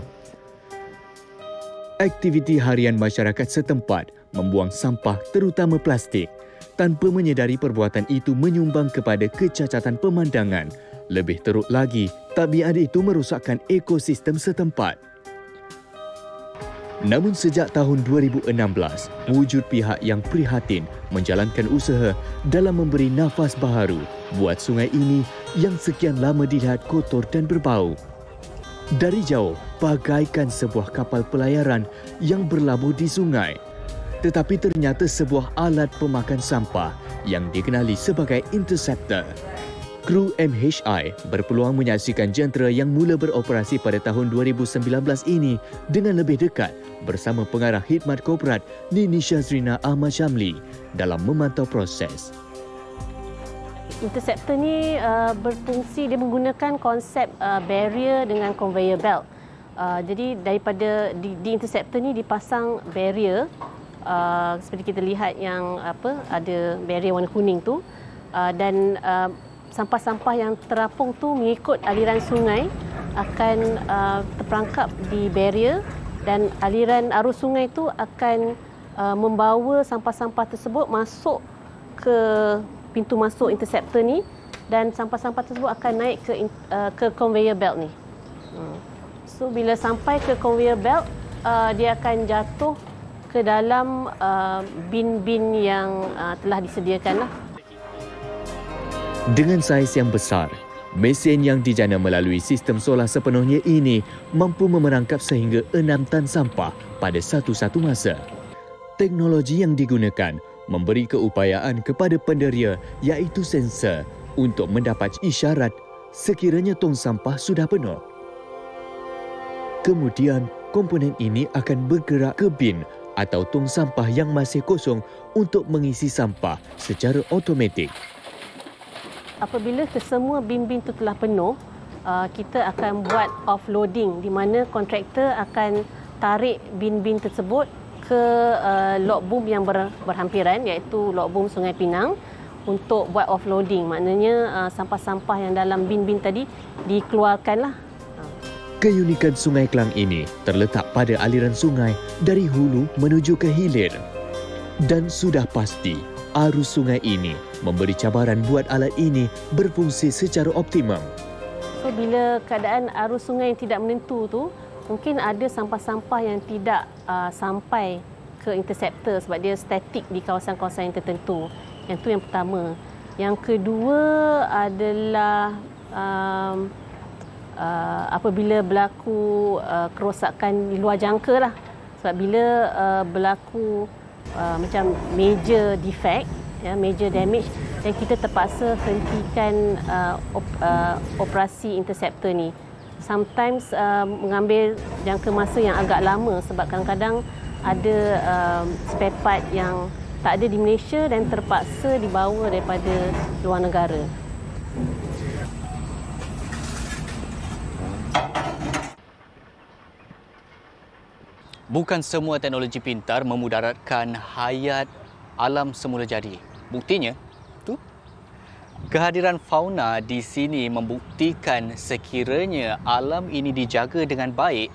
Speaker 1: Aktiviti harian masyarakat setempat membuang sampah terutama plastik tanpa menyedari perbuatan itu menyumbang kepada kecacatan pemandangan. Lebih teruk lagi, tabiat itu merosakkan ekosistem setempat. Namun sejak tahun 2016, wujud pihak yang prihatin menjalankan usaha dalam memberi nafas baharu buat sungai ini yang sekian lama dilihat kotor dan berbau. Dari jauh, bagaikan sebuah kapal pelayaran yang berlabuh di sungai. Tetapi ternyata sebuah alat pemakan sampah yang dikenali sebagai interceptor. Kru MHI berpeluang menyaksikan jentera yang mula beroperasi pada tahun 2019 ini dengan lebih dekat bersama pengarah khidmat korporat Nini Syazrina Ahmad Syamli dalam memantau proses.
Speaker 10: Interceptor ni berfungsi, dia menggunakan konsep barrier dengan conveyor belt. Jadi daripada di interceptor ni dipasang barrier seperti kita lihat yang ada barrier warna kuning tu, dan sampah-sampah yang terapung tu mengikut aliran sungai akan terperangkap di barrier, dan aliran arus sungai tu akan membawa sampah-sampah tersebut masuk ke pintu masuk interceptor ni, dan sampah-sampah tersebut akan naik ke conveyor belt ni. So bila sampai ke conveyor belt, dia akan jatuh ke dalam bin-bin yang telah disediakan lah.
Speaker 1: Dengan saiz yang besar, mesin yang dijana melalui sistem solar sepenuhnya ini mampu memerangkap sehingga 6 tan sampah pada satu-satu masa. Teknologi yang digunakan memberi keupayaan kepada penderia iaitu sensor untuk mendapat isyarat sekiranya tong sampah sudah penuh. Kemudian, komponen ini akan bergerak ke bin atau tong sampah yang masih kosong untuk mengisi sampah secara automatik.
Speaker 10: Apabila kesemua bin-bin itu telah penuh, kita akan buat offloading di mana kontraktor akan tarik bin-bin tersebut ke log boom yang berhampiran, iaitu log boom Sungai Pinang, untuk buat offloading. Maknanya sampah-sampah yang dalam bin-bin tadi dikeluarkanlah.
Speaker 1: Keunikan Sungai Kelang ini terletak pada aliran sungai dari hulu menuju ke hilir. Dan sudah pasti, arus sungai ini memberi cabaran buat alat ini berfungsi secara optimum.
Speaker 10: So, bila keadaan arus sungai yang tidak menentu tu, mungkin ada sampah-sampah yang tidak sampai ke interceptor sebab dia statik di kawasan-kawasan yang tertentu. Yang tu yang pertama. Yang kedua adalah apabila berlaku kerosakan di luar jangka lah. Sebab bila berlaku macam major defect, major damage, dan kita terpaksa hentikan operasi interceptor ni. Sometimes mengambil jangka masa yang agak lama sebab kadang-kadang ada spare part yang tak ada di Malaysia dan terpaksa dibawa daripada luar negara.
Speaker 11: Bukan semua teknologi pintar memudaratkan hayat alam semula jadi. Buktinya, tu kehadiran fauna di sini membuktikan sekiranya alam ini dijaga dengan baik,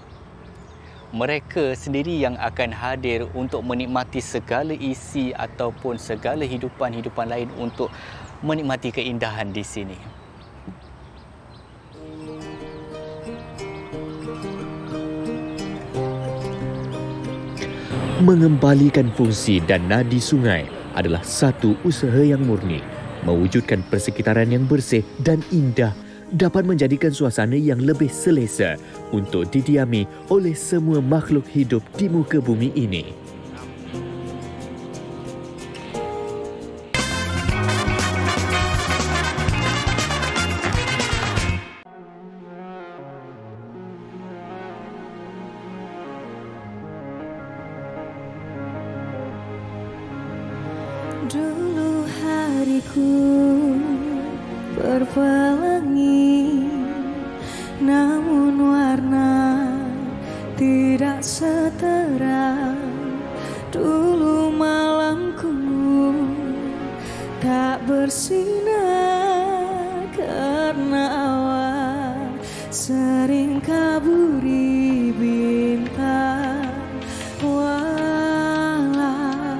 Speaker 11: mereka sendiri yang akan hadir untuk menikmati segala isi ataupun segala hidupan-hidupan lain untuk menikmati keindahan di sini.
Speaker 1: Mengembalikan fungsi dan nadi sungai adalah satu usaha yang murni. Mewujudkan persekitaran yang bersih dan indah dapat menjadikan suasana yang lebih selesa untuk didiami oleh semua makhluk hidup di muka bumi ini.
Speaker 12: Dulu hariku berpelangi, namun warna tidak seterang. Dulu malamku tak bersinar karena awan sering kaburi bintang. Walau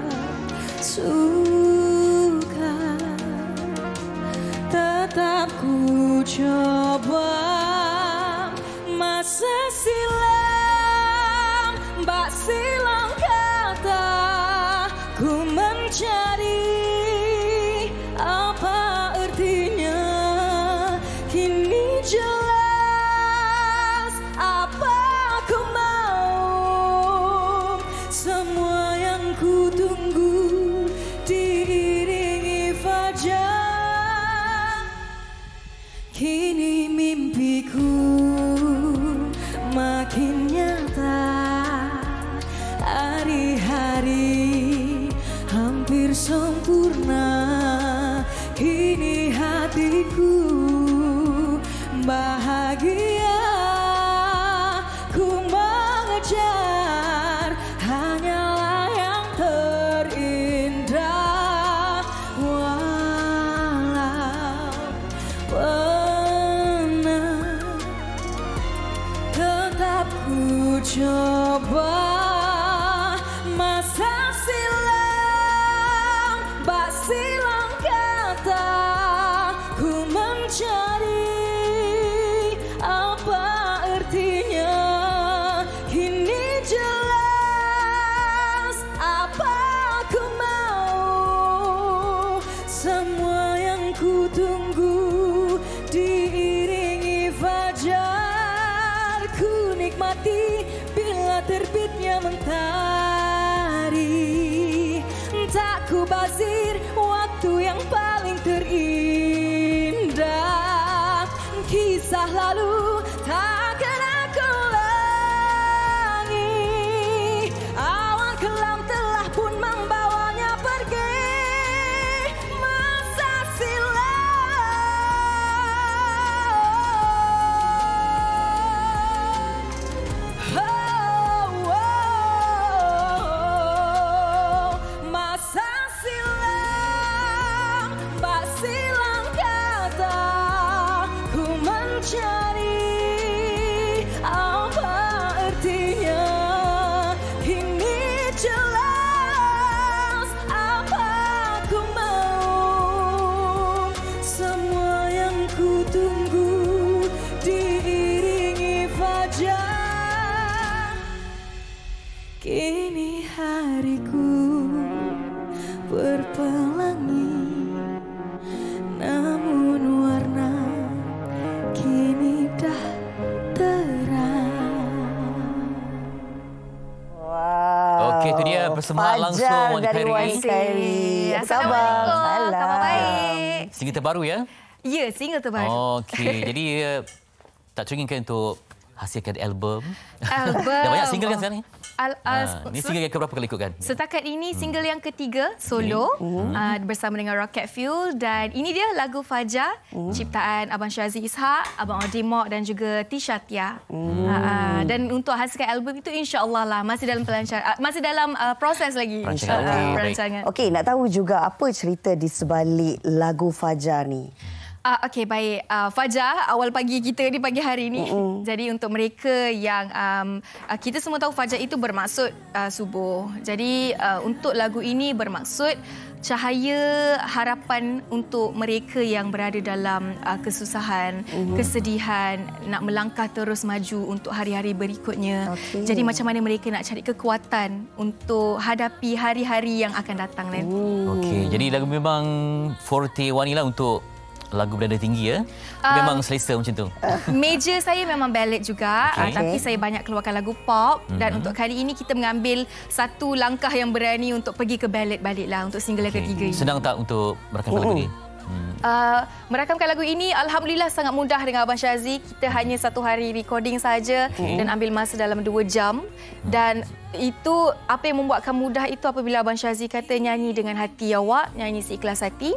Speaker 12: suka, tetap ku coba. Masa silam, bak silam kata, ku mencari apa artinya. Kini jelas apa ku mau, semua yang ku tunggu diiringi fajar. Kini mimpiku makin nyata, hari-hari hampir sempurna. Kini hatiku bahagia, ku mengejar hanyalah yang terindah. Walau pernah, tetap ku coba. Masa silam, bak silam kata, ku mencari apa artinya. Kini jelas apa ku mau, semua yang ku tunggu diiringi fajar. Ku nikmati bila terbitnya mentari, tak ku bazir waktu yang paling terindah. Kisah lalu takkan aku ulangi, awan kelam telah pun membawanya pergi. Masa silam, masa silam, bak silam kata, ku mencari apa artinya. Kini jelas apa ku mau, semua yang ku tunggu diiringi fajar. Kini hariku berpelangi, namun warna kini dah terang.
Speaker 3: Wow.
Speaker 2: Okey, itu dia persembahan langsung
Speaker 3: Fajar
Speaker 2: Wan
Speaker 3: dari Wan
Speaker 2: Khairi.
Speaker 3: Khairi. Apa khabar?
Speaker 6: Assalamualaikum. Khabar baik.
Speaker 2: Single terbaru ya?
Speaker 6: Ya, single terbaru.
Speaker 2: Okey, jadi tak teringin untuk hasilkan album.
Speaker 6: Album.
Speaker 2: Dah banyak single kan sekarang ni? Ini single yang keberapa kali ikutkan?
Speaker 6: Setakat ini single yang ketiga solo bersama dengan Rocket Fuel, dan ini dia lagu Fajar ciptaan Abang Syazi Ishak, Abang Odi Mok dan juga Tisha Tia. Dan untuk hasilkan album itu insya-Allah lah masih dalam pelancaran, masih dalam proses lagi perancangan.
Speaker 3: Okey, nak tahu juga apa cerita di sebalik lagu Fajar ni?
Speaker 6: Okey, baik. Fajar, awal pagi kita di pagi hari ini. Jadi untuk mereka yang kita semua tahu Fajar itu bermaksud subuh. Jadi untuk lagu ini bermaksud cahaya harapan untuk mereka yang berada dalam kesusahan, kesedihan, nak melangkah terus maju untuk hari-hari berikutnya. Jadi macam mana mereka nak cari kekuatan untuk hadapi hari-hari yang akan datang nanti.
Speaker 2: Okey, jadi lagu memang forte Wani lah untuk lagu berada tinggi ya. Memang selesa macam tu.
Speaker 6: Major saya memang ballad juga, tapi saya banyak keluarkan lagu pop, dan untuk kali ini kita mengambil satu langkah yang berani untuk pergi ke ballad balik lah untuk single yang ketiga ini.
Speaker 2: Senang tak untuk merakamkan lagu ni?
Speaker 13: Merakamkan lagu ini alhamdulillah sangat mudah dengan Abang Syazi. Kita hanya 1 hari recording saja dan ambil masa dalam 2 jam. Dan itu apa yang membuatkan mudah itu apabila Abang Syazi kata nyanyi dengan hati awak, nyanyi seikhlas hati.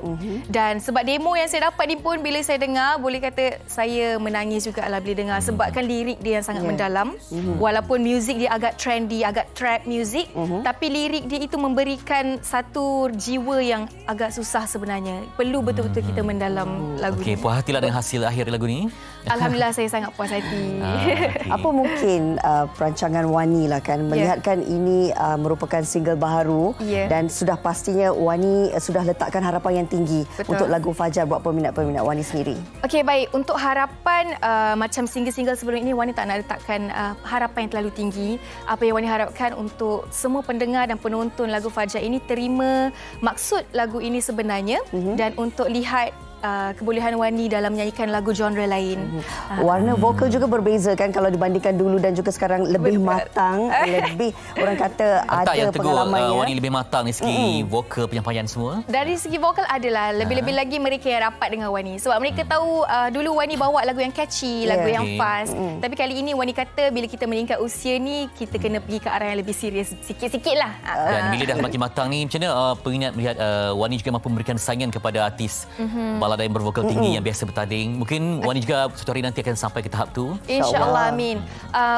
Speaker 13: Dan sebab demo yang saya dapat ni pun bila saya dengar, boleh kata saya menangis juga lah bila dengar sebabkan lirik dia yang sangat mendalam. Walaupun muzik dia agak trendy, agak trap music, tapi lirik dia itu memberikan satu jiwa yang agak susah sebenarnya. Perlu betul-betul kita mendalam lagu ni.
Speaker 2: Puas hatilah dengan hasil akhir lagu ni.
Speaker 13: Alhamdulillah saya sangat puas hati.
Speaker 3: Apa mungkin perancangan Wani lah kan melihatkan ini merupakan single baharu dan sudah pastinya Wani sudah letakkan harapan yang tinggi untuk lagu Fajar buat peminat-peminat Wani sendiri.
Speaker 13: Okey, baik. Untuk harapan macam single-single sebelum ini, Wani tak nak letakkan harapan yang terlalu tinggi. Apa yang Wani harapkan untuk semua pendengar dan penonton lagu Fajar ini terima maksud lagu ini sebenarnya dan untuk lihat kebolehan Wani dalam menyanyikan lagu genre lain.
Speaker 3: Warna vokal juga berbeza kan kalau dibandingkan dulu dan juga sekarang lebih matang, lebih orang kata ada pengalamannya.
Speaker 2: Wani lebih matang dari segi vokal, penyampaian semua.
Speaker 13: Dari segi vokal adalah lebih-lebih lagi mereka yang rapat dengan Wani. Sebab mereka tahu dulu Wani bawa lagu yang catchy, lagu yang fast. Tapi kali ini Wani kata bila kita meningkat usia ni kita kena pergi ke arah yang lebih serius sikit-sikit lah.
Speaker 2: Dan bila dah makin matang ni, macam mana peminat melihat Wani juga mampu memberikan saingan kepada artis balada yang bervokal tinggi yang biasa bertanding. Mungkin Wani juga suatu hari nanti akan sampai ke tahap tu.
Speaker 13: InsyaAllah, amin.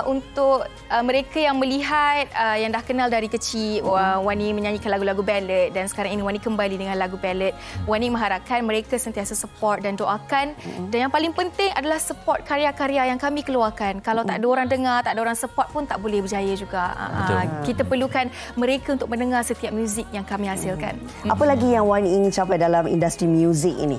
Speaker 13: Untuk mereka yang melihat, yang dah kenal dari kecil Wani menyanyikan lagu-lagu ballad dan sekarang ini Wani kembali dengan lagu ballad. Wani mengharapkan mereka sentiasa support dan doakan. Dan yang paling penting adalah support karya-karya yang kami keluarkan. Kalau tak ada orang dengar, tak ada orang support pun tak boleh berjaya juga. Kita perlukan mereka untuk mendengar setiap muzik yang kami hasilkan.
Speaker 3: Apa lagi yang Wani ingin capai dalam industri muzik ini?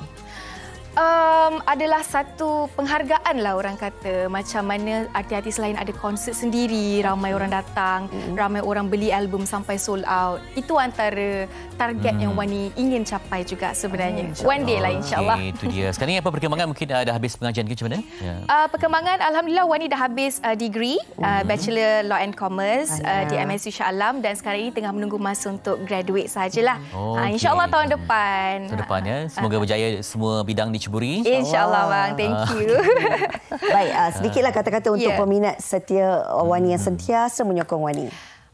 Speaker 13: Adalah satu penghargaan lah orang kata. Macam mana artis-artis lain ada konsert sendiri, ramai orang datang, ramai orang beli album sampai sold out. Itu antara target yang Wani ingin capai juga sebenarnya. One day lah insyaAllah.
Speaker 2: Okay, itu dia. Sekarang ni apa perkembangan? Mungkin dah habis pengajian ke macam mana?
Speaker 13: Perkembangan, alhamdulillah Wani dah habis degree Bachelor Law and Commerce di MSU Shah Alam dan sekarang ini tengah menunggu masa untuk graduate sahajalah. InsyaAllah tahun depan.
Speaker 2: Tahun depan ya. Semoga berjaya semua bidang diceburi.
Speaker 13: InsyaAllah bang, thank you.
Speaker 3: Baik, sedikitlah kata-kata untuk peminat setia Wani yang sentiasa menyokong Wani.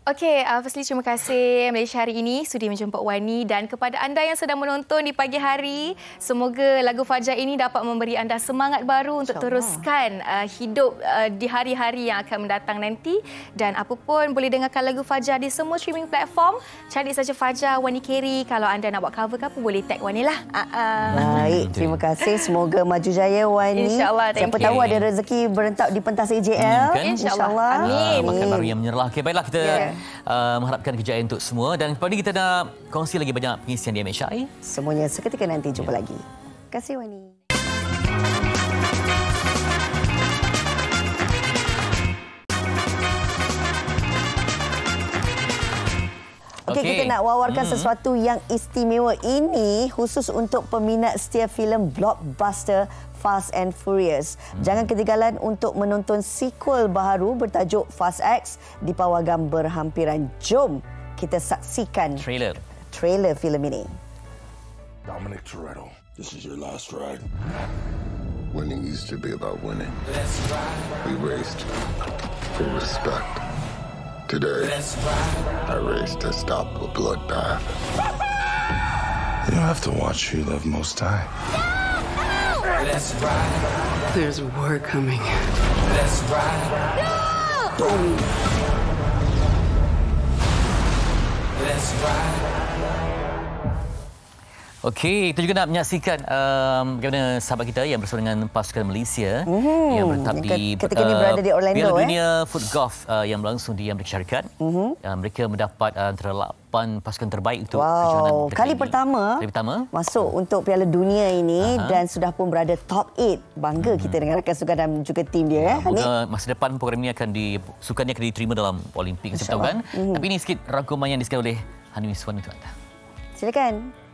Speaker 13: Okey, firstly terima kasih Malaysia hari ini sudi menjemput Wani dan kepada anda yang sedang menonton di pagi hari, semoga lagu Fajar ini dapat memberi anda semangat baru untuk teruskan hidup di hari-hari yang akan mendatang nanti dan apa pun boleh dengarkan lagu Fajar di semua streaming platform. Cari saja Fajar Wani Kerry. Kalau anda nak buat cover ke apa boleh tag Wani lah.
Speaker 3: Baik, terima kasih. Semoga maju jaya Wani.
Speaker 13: InsyaAllah.
Speaker 3: Siapa tahu ada rezeki berentap di pentas AJL.
Speaker 13: InsyaAllah. Amin.
Speaker 2: Makan baru yang menyerlah. Okey, baiklah kita mengharapkan kejayaan untuk semua dan kepada kita nak kongsi lagi banyak pengisian di MHI.
Speaker 3: Semuanya seketika nanti jumpa lagi. Terima kasih Wani. Okey, kita nak wawarkan sesuatu yang istimewa ini khusus untuk peminat setia filem blockbuster Fast and Furious. Jangan ketinggalan untuk menonton sequel baharu bertajuk Fast X di pawagam berhampiran. Jom kita saksikan trailer filem ini.
Speaker 14: Dominic Toretto, this is your last ride. Winning used to be about winning. We raced for respect. Today, I race to stop a bloodbath. You have to watch who you love most die.
Speaker 15: Let's ride. There's war coming. Let's ride. No! Boom.
Speaker 2: Let's ride. Okey, kita juga nak menyaksikan bagaimana sahabat kita yang bersama dengan pasukan Malaysia yang bertahap di
Speaker 3: ketika ini berada di Orlando,
Speaker 2: Piala Dunia Foot Golf yang berlangsung di Amerika Syarikat. Mereka mendapat antara 8 pasukan terbaik untuk kejohanan
Speaker 3: kali pertama masuk untuk Piala Dunia ini dan sudah pun berada top 8. Bangga kita dengan rakan sukan dan juga tim dia.
Speaker 2: Semoga masa depan program ini sukannya akan diterima dalam Olimpik. Kita tahu kan. Tapi ini sikit rangkuman yang disediakan oleh Hani Wiswan untuk anda.
Speaker 3: Silakan.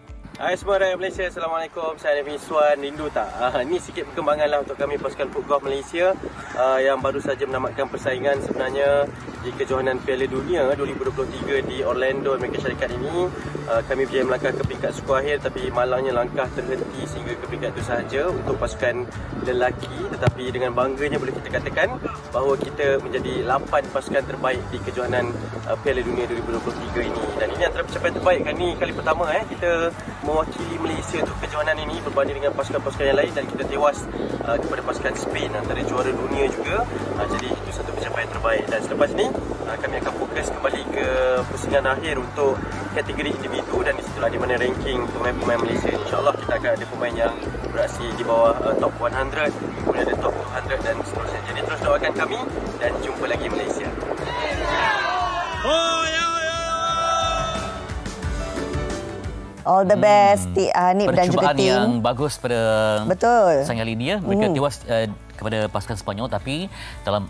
Speaker 16: Hai semua rakyat Malaysia, Assalamualaikum. Saya Navin Swan, rindu tak? Ini sikit perkembangan lah untuk kami pasukan Foot Golf Malaysia yang baru saja menamatkan persaingan sebenarnya di kejohanan Piala Dunia 2023 di Orlando, Amerika Syarikat ini. Kami berjaya melangkah ke peringkat skor akhir, tapi malangnya langkah terhenti sehingga ke peringkat itu sahaja untuk pasukan lelaki. Tetapi dengan bangganya boleh kita katakan bahawa kita menjadi 8 pasukan terbaik di kejohanan Piala Dunia 2023 ini. Dan ini antara pencapaian terbaik kami kali pertama kita mewakili Malaysia untuk kejohanan ini berbanding dengan pasukan-pasukan yang lain, dan kita tewas kepada pasukan Spain, antara juara dunia juga. Jadi itu satu pencapaian terbaik. Dan selepas ini kami akan fokus kembali ke pusingan akhir untuk kategori individu, dan di situlah di mana ranking pemain-pemain Malaysia. InsyaAllah kita akan ada pemain yang beraksi di bawah top 100, kemudian ada top 200 dan seterusnya. Jadi terus doakan kami dan jumpa lagi Malaysia.
Speaker 3: All the best Hanif dan juga tim.
Speaker 2: Yang bagus pada persaingan kali ini. Mereka tewas kepada pasukan Sepanyol, tapi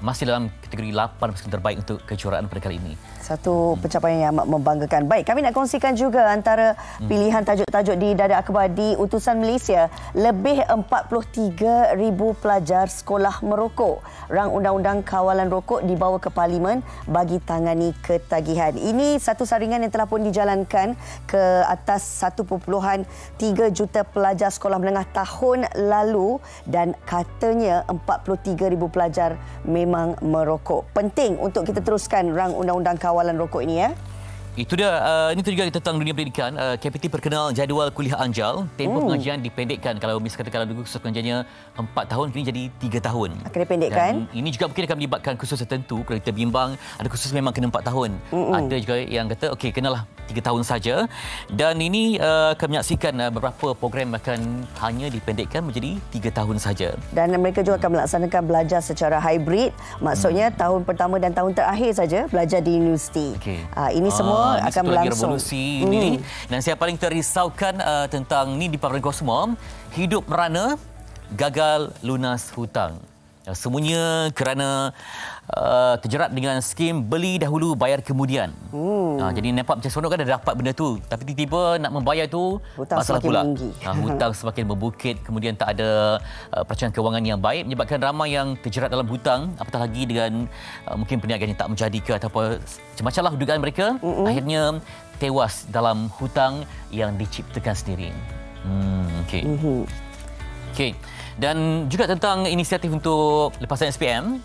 Speaker 2: masih dalam kategori 8 pasukan terbaik untuk kejuaraan pada kali ini.
Speaker 3: Satu pencapaian yang amat membanggakan. Baik, kami nak kongsikan juga antara pilihan tajuk-tajuk di Dada Akhbar di Utusan Malaysia. Lebih 43,000 pelajar sekolah merokok. Rang Undang-Undang Kawalan Rokok dibawa ke Parlimen bagi tangani ketagihan. Ini satu saringan yang telah pun dijalankan ke atas 1.3 juta pelajar sekolah menengah tahun lalu, dan katanya 43,000 pelajar memang merokok. Penting untuk kita teruskan rang Undang-Undang Kawalan Rokok ini, ya.
Speaker 2: Itu dia. Ini juga tentang dunia pendidikan. KPT perkenal jadual kuliah anjal. Tempoh pengajian dipendekkan. Kalau misalkan kalau dulu kursus pengajiannya 4 tahun, kini jadi 3 tahun.
Speaker 3: Akan dipendekkan.
Speaker 2: Dan ini juga mungkin akan melibatkan kursus tertentu. Kalau kita bimbang, ada kursus memang kena 4 tahun. Ada juga yang kata, okey, kenalah 3 tahun saja. Dan ini akan menyaksikan beberapa program akan hanya dipendekkan menjadi 3 tahun saja.
Speaker 3: Dan mereka juga akan melaksanakan belajar secara hybrid. Maksudnya tahun pertama dan tahun terakhir saja belajar di universiti. Ini semua akan berlangsung.
Speaker 2: Revolusi ini. Dan saya paling terisaukan tentang ni di Pameran Kosmo, hidup merana gagal lunas hutang. Semuanya kerana terjerat dengan skim beli dahulu bayar kemudian. Jadi nampak macam seronok kan dah dapat benda tu, tapi tiba-tiba nak membayar tu
Speaker 3: hutang
Speaker 2: masalah pula.
Speaker 3: Tinggi.
Speaker 2: Hutang semakin membukit, kemudian tak ada perancangan kewangan yang baik, menyebabkan ramai yang terjerat dalam hutang, apatah lagi dengan mungkin perniagaan yang tak menjadi ke ataupun macam-macam lah dugaan mereka. Akhirnya tewas dalam hutang yang diciptakan sendiri. Okey. Okey. Dan juga tentang inisiatif untuk lepasan SPM.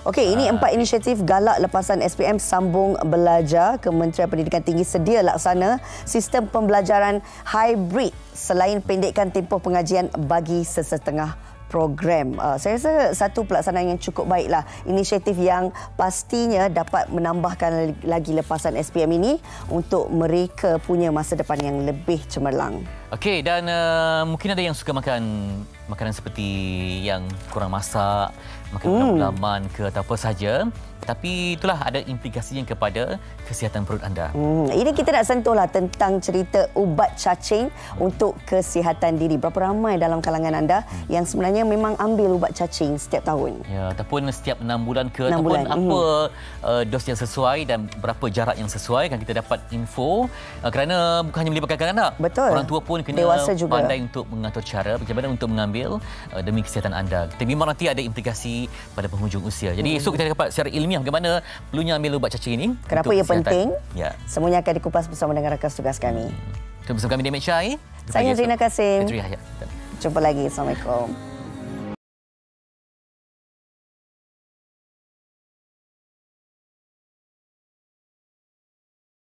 Speaker 3: Okey, ini 4 inisiatif galak lepasan SPM sambung belajar. Kementerian Pendidikan Tinggi sedia laksana sistem pembelajaran hybrid selain pendekkan tempoh pengajian bagi sesetengah program. Saya rasa satu pelaksanaan yang cukup baiklah. Inisiatif yang pastinya dapat menambahkan lagi lepasan SPM ini untuk mereka punya masa depan yang lebih cemerlang.
Speaker 2: Okey, dan mungkin ada yang suka makan makanan seperti yang kurang masak, makan laman ke atau apa saja. Tapi itulah ada implikasinya kepada kesihatan perut anda.
Speaker 3: Ini kita nak sentuhlah tentang cerita ubat cacing untuk kesihatan diri. Berapa ramai dalam kalangan anda yang sebenarnya memang ambil ubat cacing setiap tahun?
Speaker 2: Ya, ataupun setiap 6 bulan ke 6 ataupun bulan. Apa dos yang sesuai dan berapa jarak yang sesuai, kan kita dapat info kerana bukan hanya melibatkan kanak-kanak.
Speaker 3: Betul.
Speaker 2: Orang tua pun kena pandai untuk mengatur cara bagaimana untuk mengambil demi kesihatan anda. Kita memang nanti ada implikasi pada penghujung usia. Jadi esok kita dapat secara ilmiah bagaimana perlunya ambil ubat cacing ini.
Speaker 3: Kenapa ia penting?
Speaker 2: Ya.
Speaker 3: Semuanya akan dikupas bersama dengan rakan tugas kami.
Speaker 2: Bersama kami di MHI.
Speaker 3: Saya Zina Kasim.
Speaker 2: Jumpa lagi.
Speaker 3: Jumpa lagi. Assalamualaikum.